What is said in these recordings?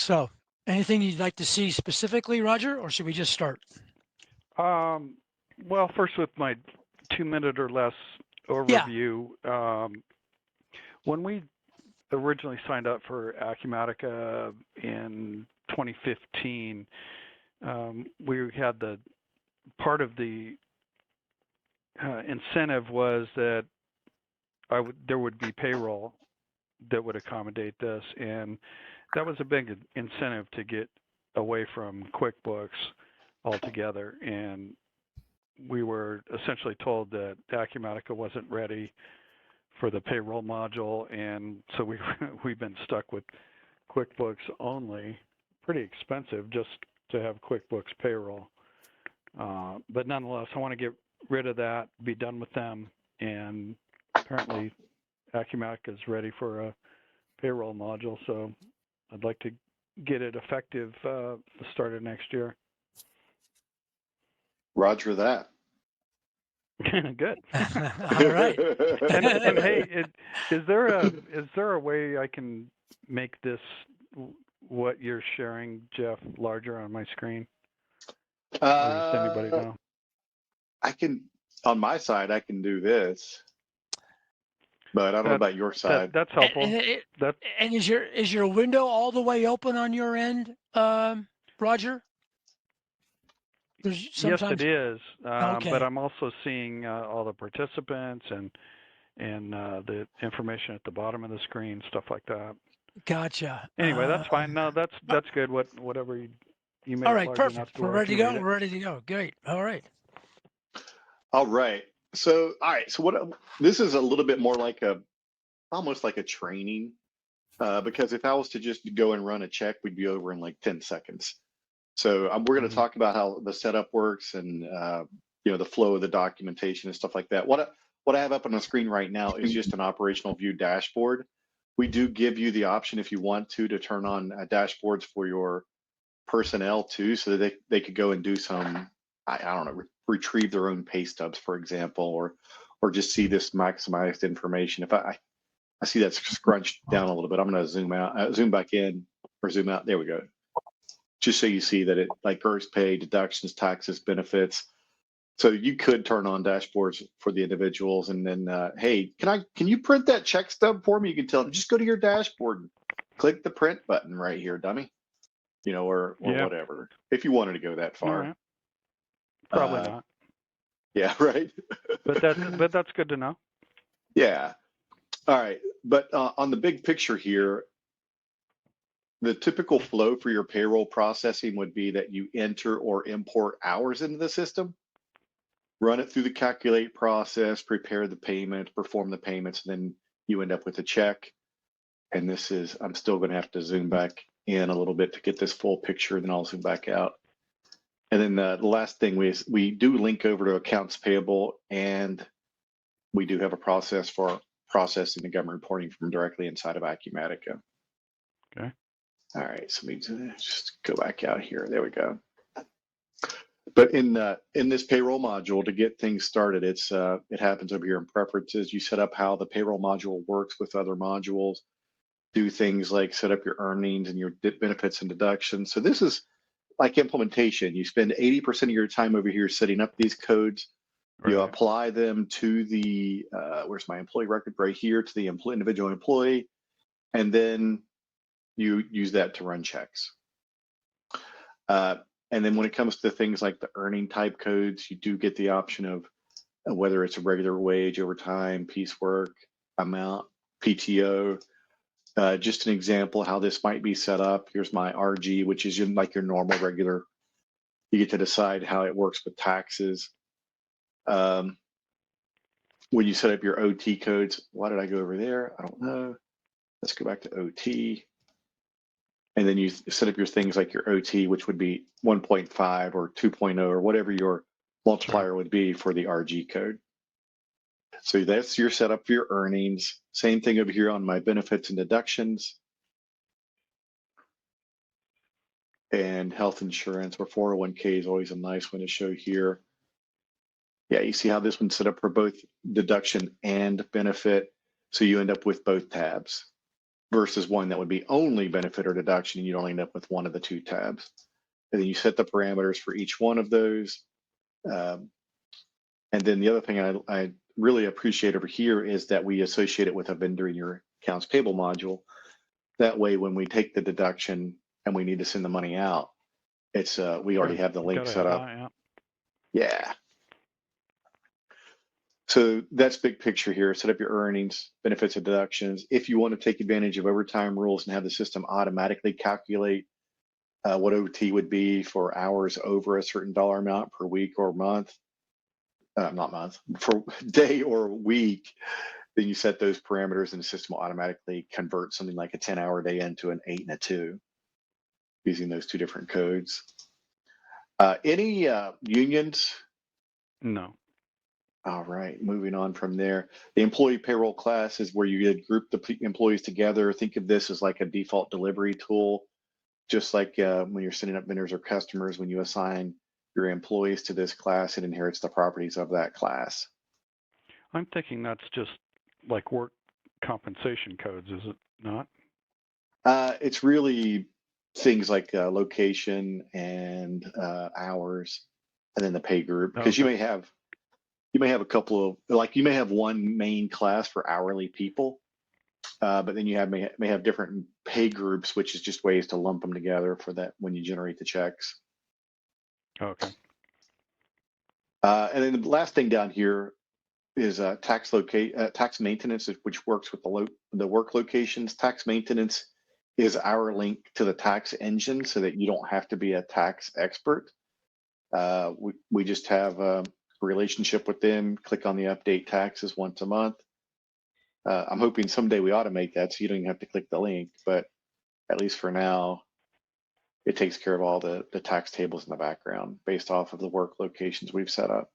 So, anything you'd like to see specifically, Roger, or should we just start? Well, first with my 2-minute or less Yeah. overview. When we originally signed up for Acumatica in 2015, we had the part of the incentive was that there would be payroll that would accommodate this, and that was a big incentive to get away from QuickBooks altogether. And we were essentially told that Acumatica wasn't ready for the payroll module, and so we've been stuck with QuickBooks only. Pretty expensive just to have QuickBooks payroll, but nonetheless, I want to get rid of that, be done with them, and apparently Acumatica is ready for a payroll module, so I'd like to get it effective the start of next year. Roger that. Good. All right. And hey, is there a way I can make this what you're sharing, Jeff, larger on my screen? Or does anybody know? I can, on my side, I can do this, but I don't know about your side. That's helpful. And is your window all the way open on your end, Roger? Yes, it is. Okay. But I'm also seeing all the participants and the information at the bottom of the screen, stuff like that. Gotcha. Anyway, that's fine. No, that's good. Whatever you made. All right, large perfect. enough to We're where I ready to can go. read it. We're ready to go. Great. All right. All right. So, this is a little bit more like almost like a training, because if I was to just go and run a check, we'd be over in like 10 seconds. So we're going to talk about how the setup works and the flow of the documentation and stuff like that. What I have up on the screen right now is just an operational view dashboard. We do give you the option if you want to turn on dashboards for your personnel too, so that they could go and do some, I don't know, retrieve their own pay stubs, for example, or just see this maximized information. If I see that scrunched down a little bit, I'm going to zoom back in, or zoom out. There we go. Just so you see that it like gross pay, deductions, taxes, benefits. So you could turn on dashboards for the individuals, and then, hey, can you print that check stub for me? You can tell them, just go to your dashboard and click the print button right here, dummy. Or whatever. If you wanted to go that far. Right. Probably not. Yeah, right. But that's good to know. Yeah. All right. But on the big picture here, the typical flow for your payroll processing would be that you enter or import hours into the system, run it through the calculate process, prepare the payment, perform the payments, and then you end up with a check. And I'm still going to have to zoom back in a little bit to get this full picture, then I'll zoom back out. And then the last thing we do link over to accounts payable, and we do have a process for processing the government reporting from directly inside of Acumatica. Okay. All right, so let me just go back out here. There we go. But in this payroll module, to get things started, it happens over here in preferences. You set up how the payroll module works with other modules. Do things like set up your earnings and your benefits and deductions. So this is like implementation. You spend 80% of your time over here setting up these codes. Right. You apply them to the, where's my employee record? Right here, to the individual employee. And then you use that to run checks. And then when it comes to things like the earning type codes, you do get the option of whether it's a regular wage, overtime, piecework, amount, PTO. Just an example how this might be set up. Here's my RG, which is like your normal regular. You get to decide how it works with taxes. When you set up your OT codes, why did I go over there? I don't know. Let's go back to OT. And then you set up your things like your OT, which would be 1.5 or 2.0 or whatever your multiplier would be for the RG code. So that's your setup for your earnings. Same thing over here on my benefits and deductions. And health insurance or 401k is always a nice one to show here. Yeah, you see how this one's set up for both deduction and benefit. So you end up with both tabs. versus one that would be only benefit or deduction, and you'd only end up with one of the two tabs. And then you set the parameters for each one of those. And then the other thing I really appreciate over here is that we associate it with a vendor in your accounts payable module. That way, when we take the deduction and we need to send the money out, it's we already have the link set up. Yeah. So that's big picture here. Set up your earnings, benefits and deductions. If you want to take advantage of overtime rules and have the system automatically calculate what OT would be for hours over a certain dollar amount per week or month, not month, for day or week, then you set those parameters and the system will automatically convert something like a 10-hour day into an 8 and a 2 using those two different codes. Any unions? No. All right, moving on from there. The employee payroll class is where you group the employees together. Think of this as like a default delivery tool, just like when you're setting up vendors or customers, when you assign your employees to this class, it inherits the properties of that class. I'm thinking that's just like work compensation codes, is it not? It's really things like location and hours, and then the pay group, because you may have a couple of, like, you may have one main class for hourly people, but then you may have different pay groups, which is just ways to lump them together for that when you generate the checks. Okay. And then the last thing down here is tax maintenance, which works with the work locations. Tax maintenance is our link to the tax engine, so that you don't have to be a tax expert. We just have a relationship with them. Click on the update taxes once a month. I'm hoping someday we automate that so you don't even have to click the link, but at least for now, it takes care of all the tax tables in the background based off of the work locations we've set up.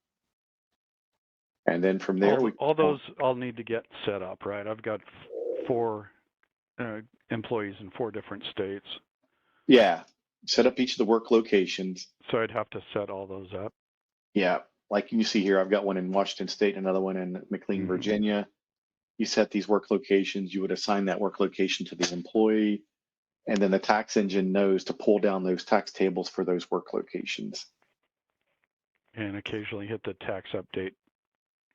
And then from there, all those I'll need to get set up, right? I've got 4 employees in 4 different states. Yeah, set up each of the work locations. So I'd have to set all those up. Yeah, like you see here, I've got one in Washington State, another one in McLean, Virginia. You set these work locations, you would assign that work location to the employee, and then the tax engine knows to pull down those tax tables for those work locations. And occasionally hit the tax update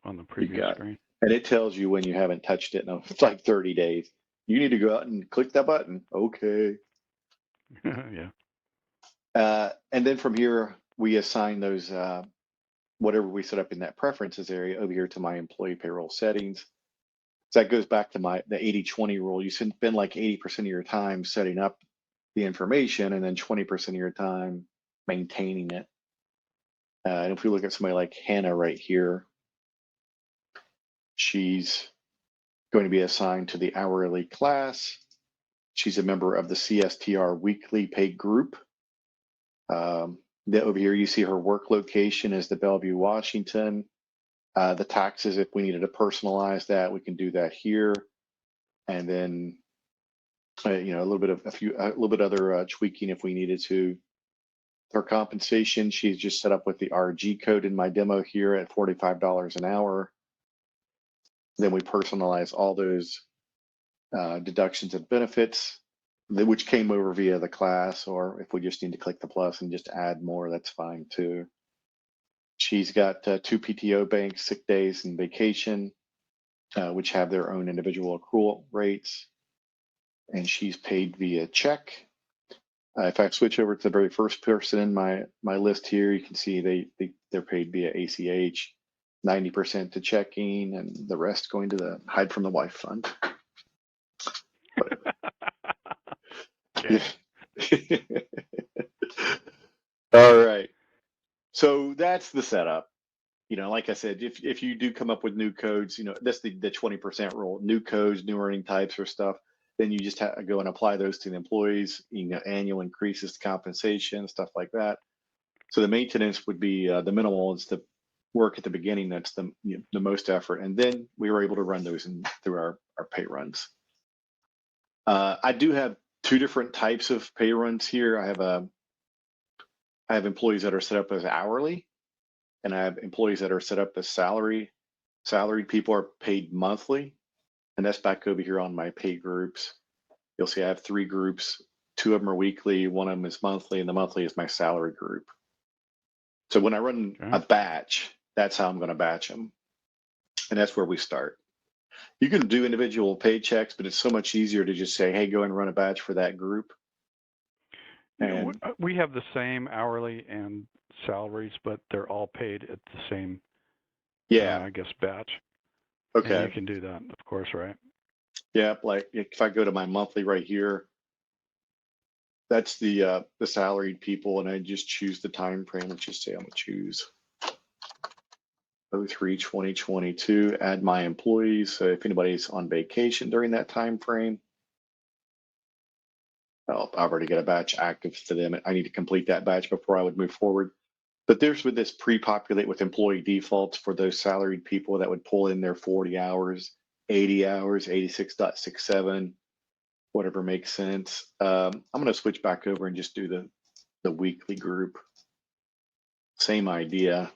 on the previous screen. And it tells you when you haven't touched it. No, it's like 30 days. You need to go out and click that button. Okay. Yeah. And then from here, we assign those, whatever we set up in that preferences area over here to my employee payroll settings. So that goes back to the 80-20 rule. You spend like 80% of your time setting up the information and then 20% of your time maintaining it. And if we look at somebody like Hannah right here, she's going to be assigned to the hourly class. She's a member of the CSTR weekly pay group. Over here, you see her work location is the Bellevue, Washington. The taxes, if we needed to personalize that, we can do that here. And then, a little bit other tweaking if we needed to. Her compensation, she's just set up with the RG code in my demo here at $45 an hour. Then we personalize all those deductions and benefits, which came over via the class, or if we just need to click the plus and just add more, that's fine too. She's got 2 PTO banks, sick days, and vacation, which have their own individual accrual rates. And she's paid via check. If I switch over to the very first person in my list here, you can see they're paid via ACH, 90% to checking, and the rest going to the hide from the wife fund. All right. So that's the setup. Like I said, if you do come up with new codes, that's the 20% rule, new codes, new earning types or stuff, then you just have to go and apply those to the employees, annual increases to compensation, stuff like that. So the maintenance would be the minimal. It's the work at the beginning that's the most effort. And then we were able to run those through our pay runs. I do have 2 different types of pay runs here. I have employees that are set up as hourly, and I have employees that are set up as salary. Salaried people are paid monthly, and that's back over here on my pay groups. You'll see I have 3 groups. 2 of them are weekly, 1 of them is monthly, and the monthly is my salary group. So when I run a batch, that's how I'm going to batch them. And that's where we start. You can do individual paychecks, but it's so much easier to just say, hey, go and run a batch for that group. And we have the same hourly and salaries, but they're all paid at the same, I guess, batch. Okay. And you can do that, of course, right? Yeah, like if I go to my monthly right here, that's the salaried people, and I just choose the time frame. Let's just say I'm gonna choose 03/2022. Add my employees. So if anybody's on vacation during that time frame, I've already got a batch active for them. I need to complete that batch before I would move forward. But there's with this pre-populate with employee defaults for those salaried people that would pull in their 40 hours, 80 hours, 86.67, whatever makes sense. I'm going to switch back over and just do the weekly group. Same idea.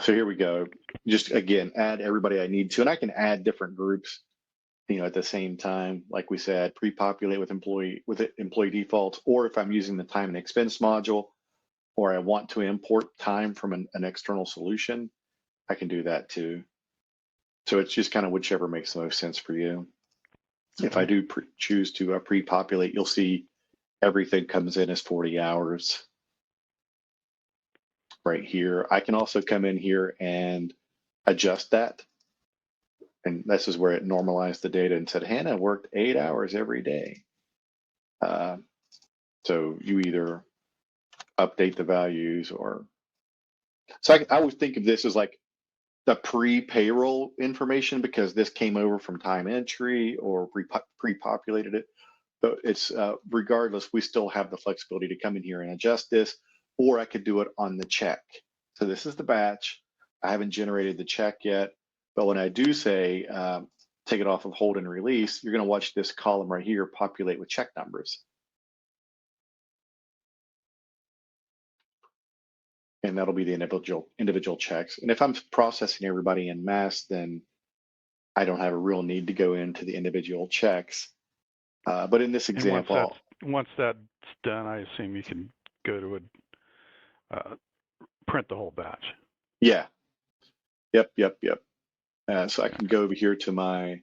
So here we go. Just again, add everybody I need to, and I can add different groups, at the same time. Like we said, pre-populate with employee defaults, or if I'm using the time and expense module, or I want to import time from an external solution, I can do that too. So it's just kind of whichever makes the most sense for you. If I do choose to pre-populate, you'll see everything comes in as 40 hours right here. I can also come in here and adjust that. And this is where it normalized the data and said, Hannah worked 8 hours every day. So you either update the values or, so I always think of this as like the pre-payroll information, because this came over from time entry or pre-populated it. But it's regardless, we still have the flexibility to come in here and adjust this, or I could do it on the check. So this is the batch. I haven't generated the check yet, but when I do say take it off of hold and release, you're going to watch this column right here populate with check numbers. And that'll be the individual checks. And if I'm processing everybody en masse, then I don't have a real need to go into the individual checks. But in this example, once that's done, I assume you can go to print the whole batch. Yeah. Yep. So I can go over here to my,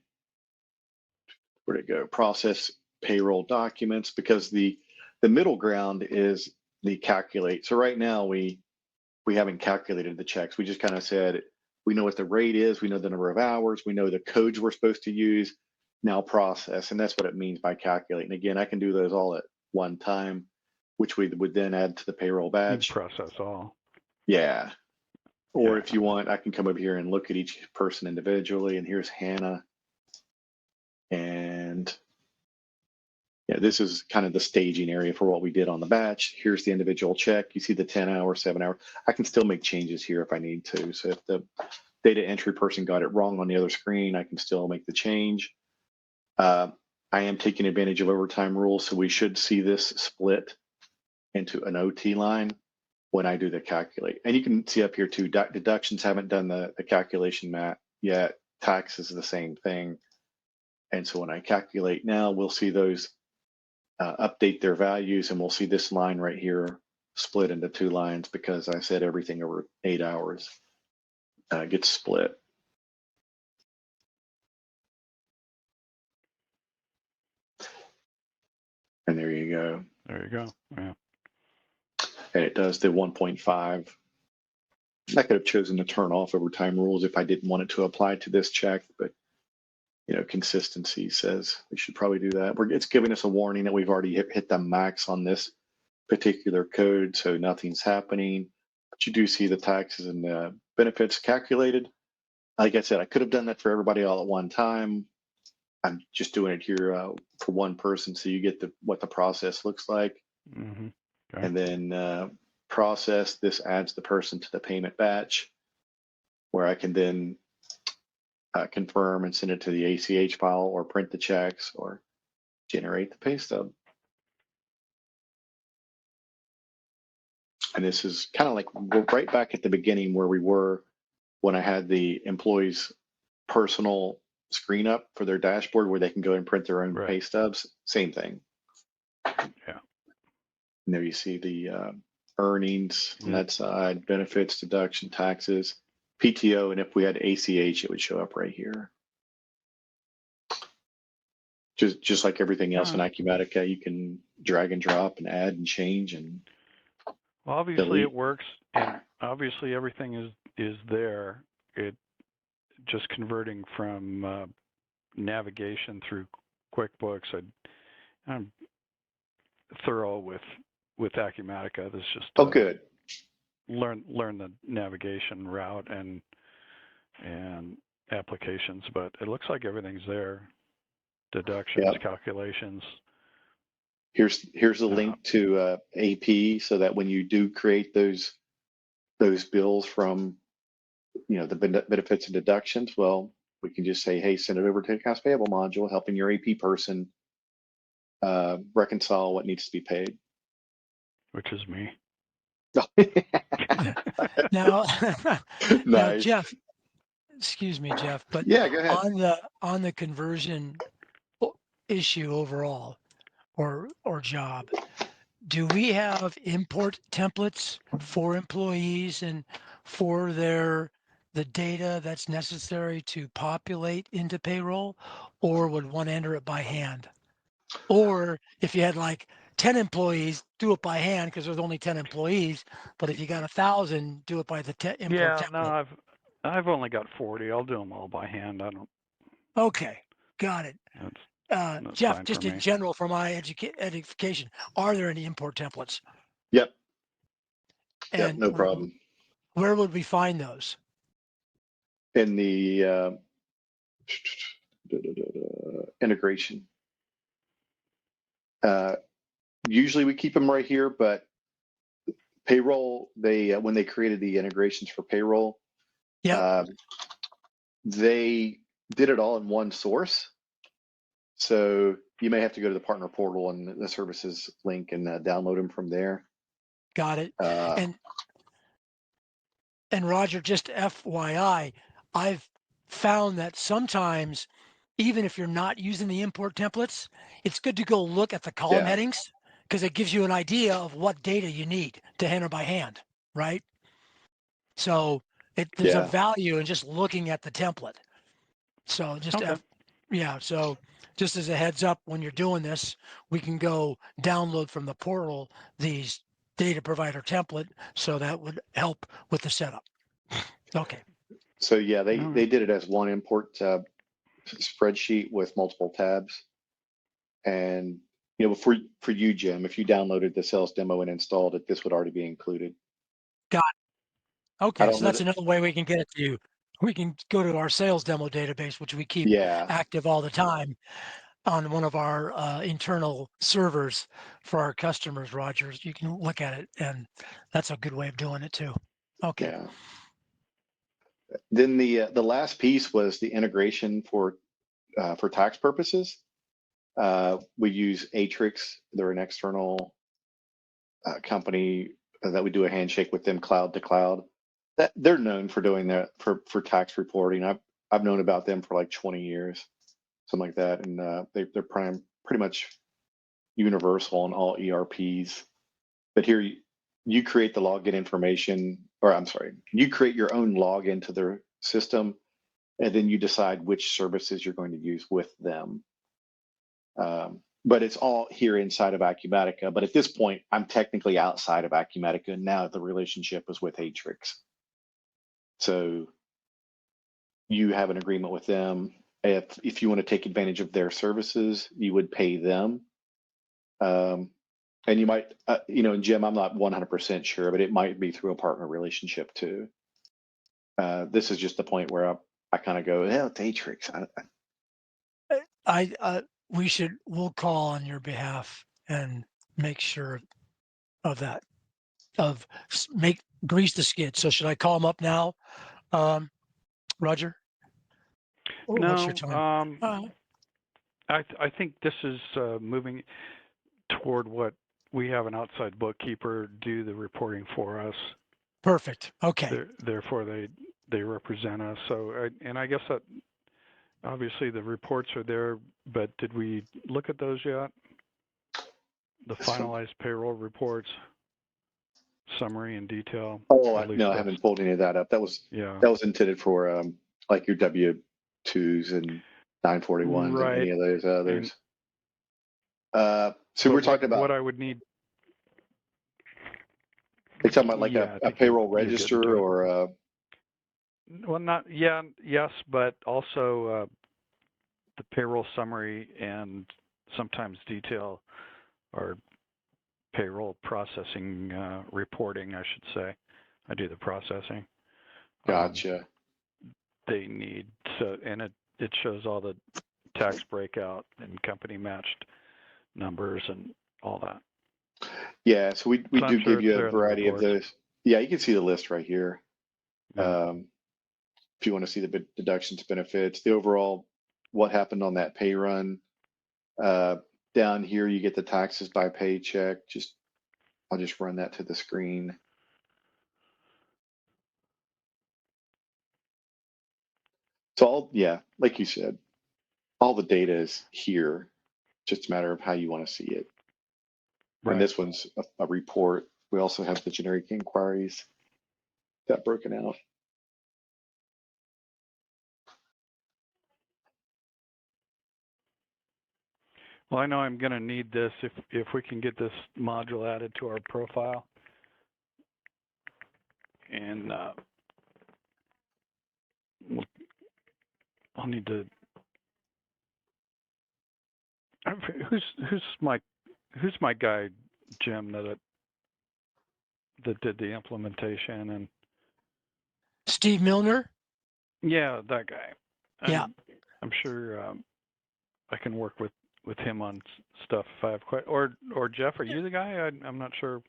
where'd it go? Process payroll documents, because the middle ground is the calculate. So right now we haven't calculated the checks. We just kind of said, we know what the rate is, we know the number of hours, we know the codes we're supposed to use, now process. And that's what it means by calculate. And again, I can do those all at one time, which we would then add to the payroll badge. Process all. Yeah. Or if you want, I can come over here and look at each person individually. And here's Hannah. And this is kind of the staging area for what we did on the batch. Here's the individual check. You see the 10 hour, 7 hour. I can still make changes here if I need to. So if the data entry person got it wrong on the other screen, I can still make the change. I am taking advantage of overtime rules, so we should see this split into an OT line when I do the calculate. And you can see up here too, deductions haven't done the calculation yet. Tax is the same thing. And so when I calculate now, we'll see those update their values, and we'll see this line right here split into 2 lines, because I said everything over 8 hours gets split. And there you go. There you go. Yeah. And it does the 1.5. I could have chosen to turn off overtime rules if I didn't want it to apply to this check, but consistency says we should probably do that. It's giving us a warning that we've already hit the max on this particular code, so nothing's happening. But you do see the taxes and the benefits calculated. Like I said, I could have done that for everybody all at one time. I'm just doing it here for one person, so you get what the process looks like. Mm-hmm. Okay. And then process, this adds the person to the payment batch, where I can then confirm and send it to the ACH file, or print the checks, or generate the pay stub. And this is kind of like we're right back at the beginning where we were when I had the employees personal screen up for their dashboard where they can go and print their own Right. pay stubs. Same thing. Yeah. And there you see the earnings on that side, benefits, deduction, taxes, PTO, and if we had ACH, it would show up right here. Just like everything else in Acumatica, you can drag and drop and add and change and. Well, obviously delete. it works, and obviously everything is there. It just converting from navigation through QuickBooks. I'm thorough with Acumatica. This is just good. Learn the navigation route and applications, but it looks like everything's there. Deductions, calculations. Here's a link to AP so that when you do create those bills from the benefits and deductions, well, we can just say, hey, send it over to the accounts payable module, helping your AP person reconcile what needs to be paid. Which is me. Now, nice. Now, Jeff, excuse me, Jeff, but yeah, go ahead. On the conversion issue overall or job, do we have import templates for employees and for the data that's necessary to populate into payroll, or would one enter it by hand? Or if you had like 10 employees, do it by hand because there's only 10 employees. But if you got 1,000, do it by the import template. No, I've only got 40. I'll do them all by hand. I don't. Okay, got it. That's Jeff, just in general, for my edification, are there any import templates? Yep. And no problem. Where would we find those? In the integration. Usually we keep them right here, but Payroll, they when they created the integrations for Payroll, they did it all in one source. So you may have to go to the partner portal and the services link and download them from there. Got it. And Roger, just FYI, I've found that sometimes, even if you're not using the import templates, it's good to go look at the column headings because it gives you an idea of what data you need to enter by hand, right? So there's a value in just looking at the template. So just so just as a heads up, when you're doing this, we can go download from the portal these data provider template, so that would help with the setup. Okay. So they did it as one import spreadsheet with multiple tabs, and for you, Jim, if you downloaded the sales demo and installed it, this would already be included. Got it. Okay, so that's another way we can get it to you. We can go to our sales demo database, which we keep active all the time on one of our internal servers for our customers, Rogers. You can look at it, and that's a good way of doing it too. Okay. Yeah. Then the last piece was the integration for tax purposes. We use Atrix. They're an external company that we do a handshake with them, cloud to cloud. That they're known for doing that for tax reporting. I've known about them for like 20 years, something like that, and they're pretty much universal on all ERPs. But here you create the login information, or I'm sorry, you create your own login to their system, and then you decide which services you're going to use with them. But it's all here inside of Acumatica. But at this point, I'm technically outside of Acumatica, and now the relationship is with Atrix. So you have an agreement with them. If you want to take advantage of their services, you would pay them. And you might, and Jim, I'm not 100% sure, but it might be through a partner relationship too. This is just the point where I kind of go, it's Atrix. We'll call on your behalf and make sure of that, grease the skid. So should I call them up now, Roger? No, what's your time? I think this is moving toward what we have an outside bookkeeper do the reporting for us. Perfect. Okay. Therefore, they represent us. So, and I guess that Obviously, the reports are there, but did we look at those yet? The finalized payroll reports, summary and detail. Oh, no, I haven't pulled any of that up. That was intended for like your W-2s and 941s and any of those others. So we're talking about what I would need. You're talking about like a payroll register or a... Well, not yes, but also the payroll summary and sometimes detail or payroll processing reporting, I should say. I do the processing. Gotcha. They need and it shows all the tax breakout and company matched numbers and all that. Yeah, so we do give you a variety of those. Yeah, you can see the list right here. Yeah. If you want to see the deductions, benefits, the overall, what happened on that pay run. Down here, you get the taxes by paycheck. I'll just run that to the screen. So like you said, all the data is here. Just a matter of how you want to see it. Right. And this one's a report. We also have the generic inquiries that broken out. Well, I know I'm going to need this if we can get this module added to our profile. And I'll need to. Who's my guy, Jim, that did the implementation and Steve Milner? Yeah, that guy. I'm sure I can work with him on stuff if I have questions. Or Jeff, are you the guy? I'm not sure.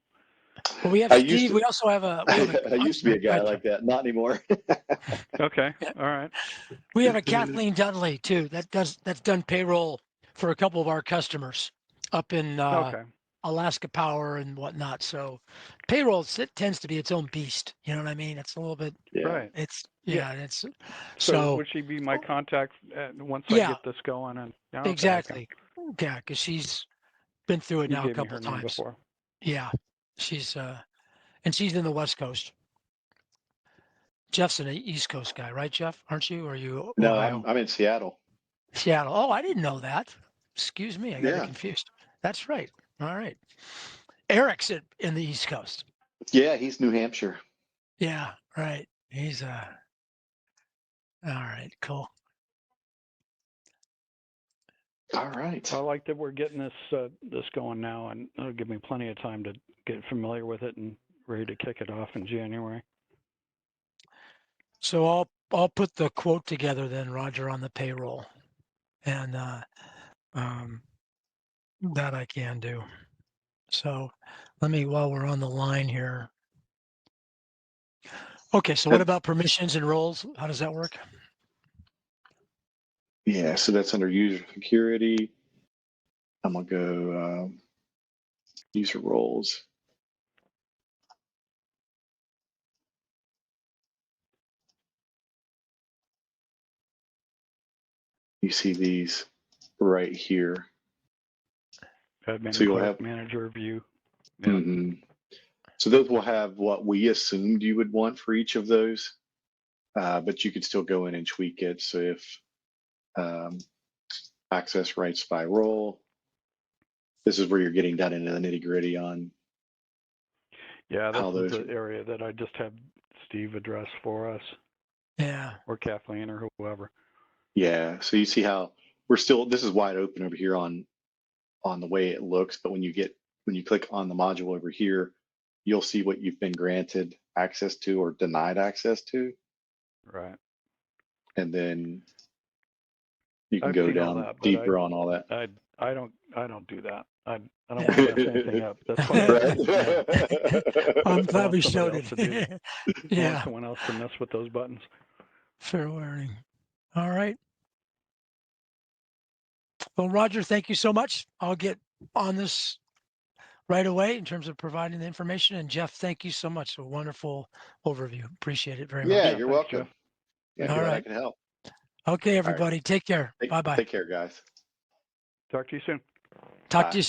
Well, we have Steve. We also have a. I used to be a guy like that. Not anymore. Okay. All right. We have a Kathleen Dudley too. That's done payroll for a couple of our customers up in Alaska Power and whatnot. So payroll tends to be its own beast. You know what I mean? It's a little bit. Right. It's It's so. Would she be my contact once I get this going? And exactly. Yeah, because she's been through it now a couple of times. Before. Yeah, she's and she's in the West Coast. Jeff's an East Coast guy, right, Jeff? Aren't you? Or are you Ohio? No, I'm in Seattle. Seattle. Oh, I didn't know that. Excuse me, I got confused. That's right. All right. Eric's in the East Coast. Yeah, he's New Hampshire. Yeah, right. He's all right, cool. All right. I like that we're getting this going now, and it'll give me plenty of time to get familiar with it and ready to kick it off in January. So I'll put the quote together then, Roger, on the payroll, and that I can do. So let me, while we're on the line here. Okay, so what about permissions and roles? How does that work? Yeah, so that's under user security. I'm gonna go user roles. You see these right here. Admin, so you'll have manager view. Yeah. Mm-hmm. So those will have what we assumed you would want for each of those, but you could still go in and tweak it. So if access rights by role, this is where you're getting down into the nitty gritty on. Yeah, this is the area that I just had Steve address for us. Yeah. Or Kathleen or whoever. Yeah. So you see how this is wide open over here on the way it looks, but when you click on the module over here, you'll see what you've been granted access to or denied access to. Right. And then you can go down deeper on all that. I don't do that. I don't want to mess anything up. That's why I'm glad we showed it. Yeah. Someone else to mess with those buttons. Fair warning. All right. Well, Roger, thank you so much. I'll get on this right away in terms of providing the information. And Jeff, thank you so much. A wonderful overview. Appreciate it very much. Yeah, you're welcome. Jeff. Yeah, glad I can help. Okay, All right. everybody. Take care. Take, Bye-bye. take care, guys. Talk to you soon. Talk Bye. to you